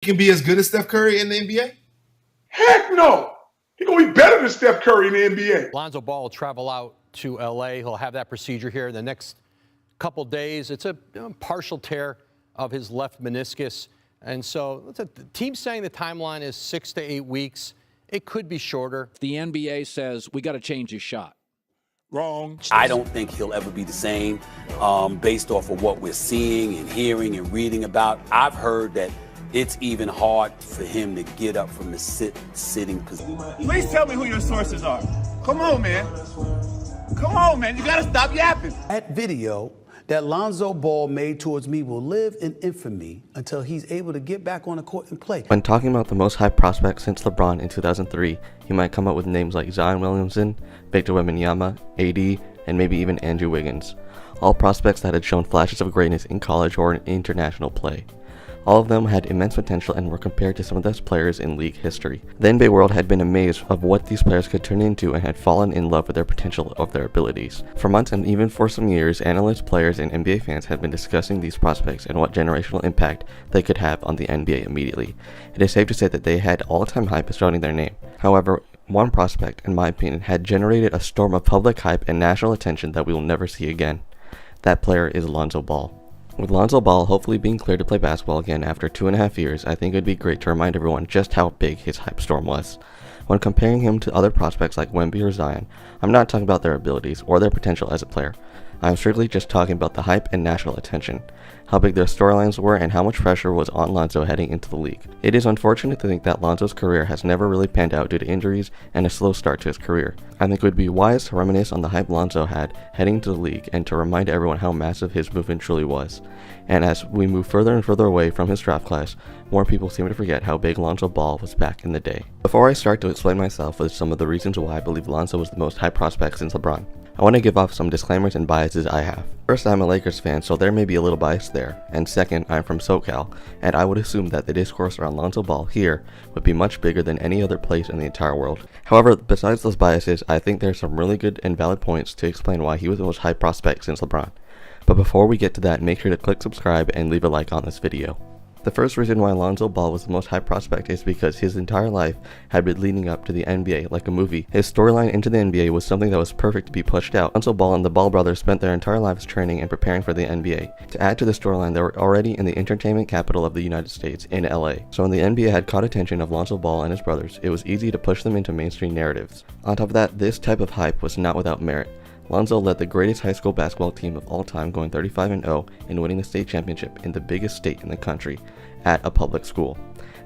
He can be as good as Steph Curry in the NBA? Heck no. He's going to be better than Steph Curry in the NBA. Lonzo Ball will travel out to L.A. He'll have that procedure here in the next couple days. It's a partial tear of his left meniscus. And so the team saying the timeline is 6 to 8 weeks. It could be shorter. The NBA says we got to change his shot. Wrong. I don't think he'll ever be the same based off of what we're seeing and hearing and reading about. I've heard that it's even hard for him to get up from the sitting position. Please tell me who your sources are. Come on, man. Come on, man. You got to stop yapping. That video that Lonzo Ball made towards me will live in infamy until he's able to get back on the court and play. When talking about the most hyped prospect since LeBron in 2003, he might come up with names like Zion Williamson, Victor Wembanyama, AD, and maybe even Andrew Wiggins. All prospects that had shown flashes of greatness in college or in international play. All of them had immense potential and were compared to some of the best players in league history. The NBA world had been amazed of what these players could turn into and had fallen in love with their potential of their abilities. For months and even for some years, analysts, players, and NBA fans have been discussing these prospects and what generational impact they could have on the NBA immediately. It is safe to say that they had all-time hype surrounding their name. However, one prospect, in my opinion, had generated a storm of public hype and national attention that we will never see again. That player is Lonzo Ball. With Lonzo Ball hopefully being cleared to play basketball again after 2.5 years, I think it would be great to remind everyone just how big his hype storm was. When comparing him to other prospects like Wemby or Zion, I'm not talking about their abilities or their potential as a player. I'm strictly just talking about the hype and national attention, how big their storylines were, and how much pressure was on Lonzo heading into the league. It is unfortunate to think that Lonzo's career has never really panned out due to injuries and a slow start to his career. I think it would be wise to reminisce on the hype Lonzo had heading into the league and to remind everyone how massive his movement truly was. And as we move further and further away from his draft class, more people seem to forget how big Lonzo Ball was back in the day. Before I start to explain myself with some of the reasons why I believe Lonzo was the most hyped prospect since LeBron, I want to give off some disclaimers and biases I have. First, I'm a Lakers fan, so there may be a little bias there. And second, I'm from SoCal, and I would assume that the discourse around Lonzo Ball here would be much bigger than any other place in the entire world. However, besides those biases, I think there are some really good and valid points to explain why he was the most hyped prospect since LeBron. But before we get to that, make sure to click subscribe and leave a like on this video. The first reason why Lonzo Ball was the most hyped prospect is because his entire life had been leading up to the NBA like a movie. His storyline into the NBA was something that was perfect to be pushed out. Lonzo Ball and the Ball brothers spent their entire lives training and preparing for the NBA. To add to the storyline, they were already in the entertainment capital of the United States, in LA. So when the NBA had caught attention of Lonzo Ball and his brothers, it was easy to push them into mainstream narratives. On top of that, this type of hype was not without merit. Lonzo led the greatest high school basketball team of all time, going 35-0 and winning the state championship in the biggest state in the country at a public school.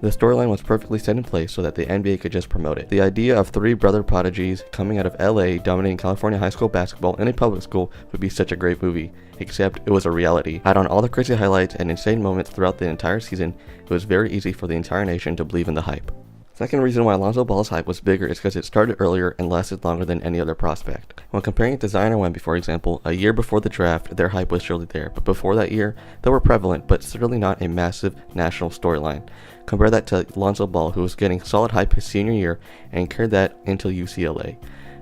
The storyline was perfectly set in place so that the NBA could just promote it. The idea of three brother prodigies coming out of LA dominating California high school basketball in a public school would be such a great movie, except it was a reality. Add on all the crazy highlights and insane moments throughout the entire season, it was very easy for the entire nation to believe in the hype. Second reason why Lonzo Ball's hype was bigger is because it started earlier and lasted longer than any other prospect. When comparing it to Zion or Wemby, for example, a year before the draft, their hype was surely there, but before that year, they were prevalent, but certainly not a massive national storyline. Compare that to Lonzo Ball, who was getting solid hype his senior year and carried that into UCLA.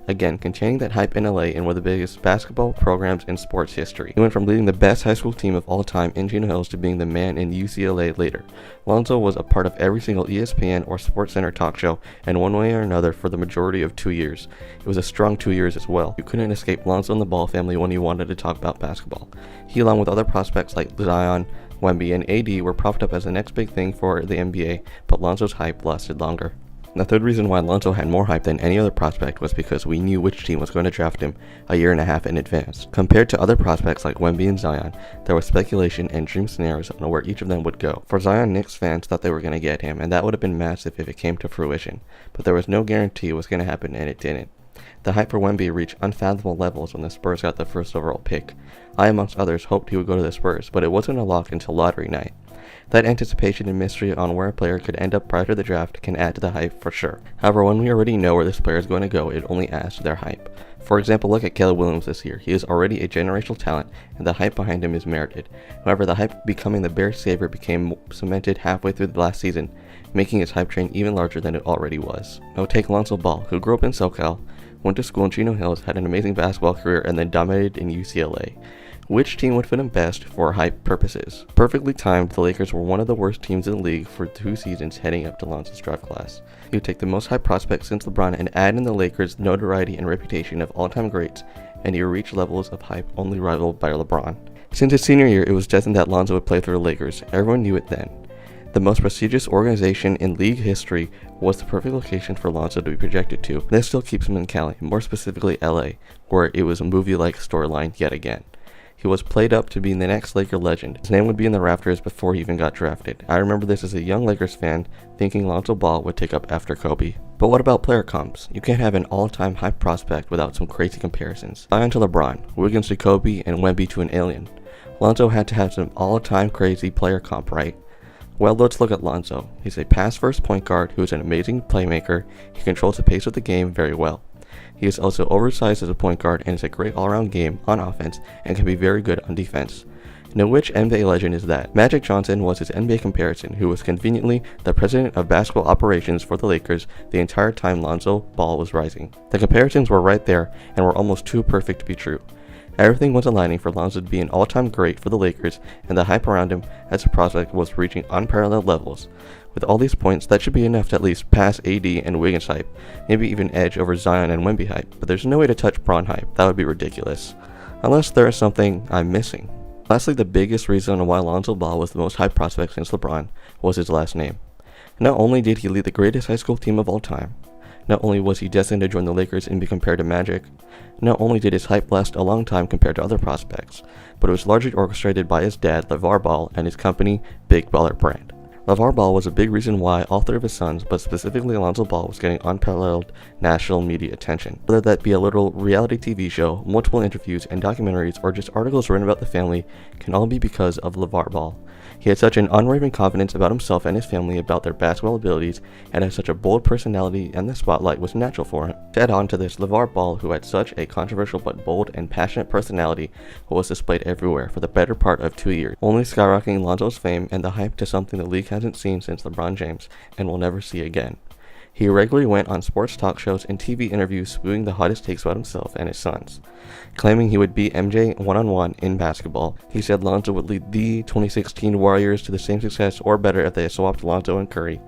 Again, containing that hype in LA in one of the biggest basketball programs in sports history. He went from leading the best high school team of all time in Chino Hills to being the man in UCLA later. Lonzo was a part of every single ESPN or SportsCenter talk show in one way or another for the majority of 2 years. It was a strong 2 years as well. You couldn't escape Lonzo and the Ball family when you wanted to talk about basketball. He, along with other prospects like Zion, Wemby, and AD, were propped up as the next big thing for the NBA, but Lonzo's hype lasted longer. The third reason why Lonzo had more hype than any other prospect was because we knew which team was going to draft him a year and a half in advance. Compared to other prospects like Wemby and Zion, there was speculation and dream scenarios on where each of them would go. For Zion, Knicks fans thought they were going to get him, and that would have been massive if it came to fruition, but there was no guarantee it was going to happen, and it didn't. The hype for Wemby reached unfathomable levels when the Spurs got the first overall pick. I, amongst others, hoped he would go to the Spurs, but it wasn't a lock until lottery night. That anticipation and mystery on where a player could end up prior to the draft can add to the hype for sure. However, when we already know where this player is going to go, it only adds to their hype. For example, look at Caleb Williams this year. He is already a generational talent, and the hype behind him is merited. However, the hype becoming the Bears' savior became cemented halfway through the last season, making his hype train even larger than it already was. Now take Lonzo Ball, who grew up in SoCal, went to school in Chino Hills, had an amazing basketball career, and then dominated in UCLA. Which team would fit him best for hype purposes? Perfectly timed, the Lakers were one of the worst teams in the league for 2 seasons heading up to Lonzo's draft class. He would take the most hype prospect since LeBron and add in the Lakers' notoriety and reputation of all-time greats, and he would reach levels of hype only rivaled by LeBron. Since his senior year, it was destined that Lonzo would play for the Lakers. Everyone knew it then. The most prestigious organization in league history was the perfect location for Lonzo to be projected to. This still keeps him in Cali, more specifically LA, where it was a movie-like storyline yet again. He was played up to be the next Laker legend. His name would be in the rafters before he even got drafted. I remember this as a young Lakers fan, thinking Lonzo Ball would take up after Kobe. But what about player comps? You can't have an all-time hype prospect without some crazy comparisons. Zion to LeBron, Wiggins to Kobe, and Wemby to an alien. Lonzo had to have some all-time crazy player comp, right? Well, let's look at Lonzo. He's a pass-first point guard who is an amazing playmaker. He controls the pace of the game very well. He is also oversized as a point guard and is a great all-around game on offense and can be very good on defense. Now, which NBA legend is that? Magic Johnson was his NBA comparison, who was conveniently the president of basketball operations for the Lakers the entire time Lonzo Ball was rising. The comparisons were right there and were almost too perfect to be true. Everything was aligning for Lonzo to be an all-time great for the Lakers, and the hype around him as a prospect was reaching unparalleled levels. With all these points, that should be enough to at least pass AD and Wiggins hype, maybe even edge over Zion and Wemby hype, but there's no way to touch Bron hype. That would be ridiculous. Unless there is something I'm missing. Lastly, the biggest reason why Lonzo Ball was the most hyped prospect since LeBron was his last name. Not only did he lead the greatest high school team of all time, not only was he destined to join the Lakers and be compared to Magic, not only did his hype last a long time compared to other prospects, but it was largely orchestrated by his dad, LeVar Ball, and his company, Big Baller Brand. LeVar Ball was a big reason why all 3 of his sons, but specifically Lonzo Ball, was getting unparalleled national media attention. Whether that be a little reality TV show, multiple interviews and documentaries, or just articles written about the family, can all be because of LeVar Ball. He had such an unwavering confidence about himself and his family about their basketball abilities, and had such a bold personality, and the spotlight was natural for him. To add on to this, LeVar Ball, who had such a controversial but bold and passionate personality, was displayed everywhere for the better part of 2 years, only skyrocketing Lonzo's fame and the hype to something the league hasn't seen since LeBron James, and will never see again. He regularly went on sports talk shows and TV interviews spewing the hottest takes about himself and his sons. Claiming he would beat MJ one-on-one in basketball, he said Lonzo would lead the 2016 Warriors to the same success or better if they swapped Lonzo and Curry.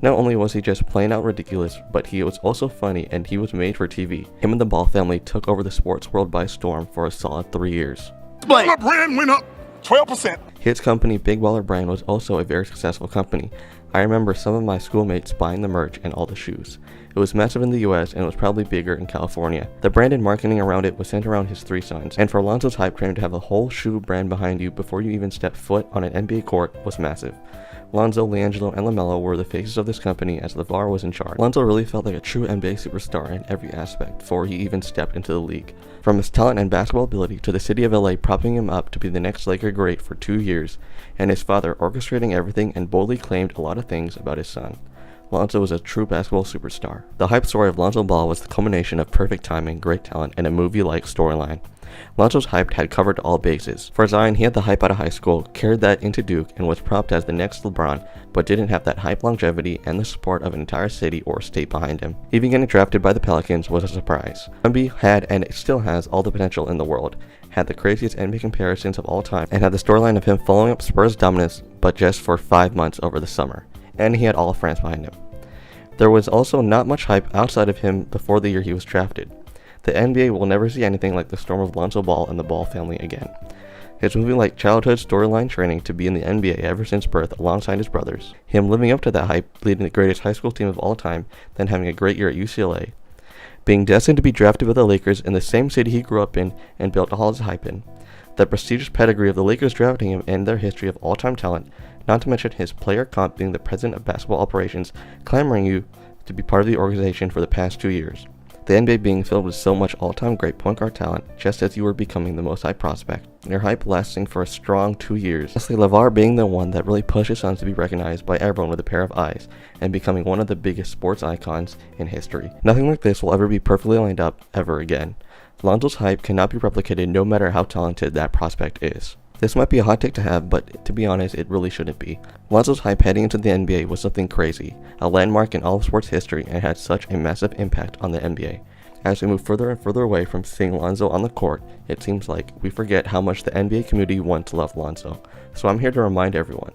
Not only was he just plain out ridiculous, but he was also funny and he was made for TV. Him and the Ball family took over the sports world by storm for a solid 3 years. My brand went up 12%. His company, Big Baller Brand, was also a very successful company. I remember some of my schoolmates buying the merch and all the shoes. It was massive in the US and was probably bigger in California. The brand and marketing around it was centered around his 3 sons, and for Lonzo's hype train to have a whole shoe brand behind you before you even step foot on an NBA court was massive. Lonzo, LiAngelo, and LaMelo were the faces of this company as LeVar was in charge. Lonzo really felt like a true NBA superstar in every aspect before he even stepped into the league. From his talent and basketball ability to the city of LA propping him up to be the next Laker great for 2 years, and his father orchestrating everything and boldly claimed a lot of things about his son. Lonzo was a true basketball superstar. The hype story of Lonzo Ball was the culmination of perfect timing, great talent, and a movie-like storyline. Lonzo's hype had covered all bases. For Zion, he had the hype out of high school, carried that into Duke, and was propped as the next LeBron, but didn't have that hype longevity and the support of an entire city or state behind him. Even getting drafted by the Pelicans was a surprise. Wemby had and still has all the potential in the world, had the craziest NBA comparisons of all time, and had the storyline of him following up Spurs' dominance, but just for 5 months over the summer. And he had all of France behind him. There was also not much hype outside of him before the year he was drafted. The NBA will never see anything like the storm of Lonzo Ball and the Ball family again. His movie-like childhood storyline training to be in the NBA ever since birth alongside his brothers, him living up to that hype, leading the greatest high school team of all time, then having a great year at UCLA, being destined to be drafted by the Lakers in the same city he grew up in and built all his hype in, the prestigious pedigree of the Lakers drafting him and their history of all-time talent, not to mention his player comp being the president of basketball operations, clamoring you to be part of the organization for the past 2 years. The NBA being filled with so much all-time great point guard talent, just as you were becoming the most hyped prospect, and your hype lasting for a strong 2 years. Lastly, LeVar being the one that really pushed his sons to be recognized by everyone with a pair of eyes, and becoming one of the biggest sports icons in history. Nothing like this will ever be perfectly lined up ever again. Lonzo's hype cannot be replicated no matter how talented that prospect is. This might be a hot take to have, but to be honest, it really shouldn't be. Lonzo's hype heading into the NBA was something crazy, a landmark in all of sports history, and had such a massive impact on the NBA. As we move further and further away from seeing Lonzo on the court, it seems like we forget how much the NBA community once loved Lonzo. So I'm here to remind everyone.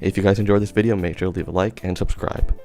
If you guys enjoyed this video, make sure to leave a like and subscribe.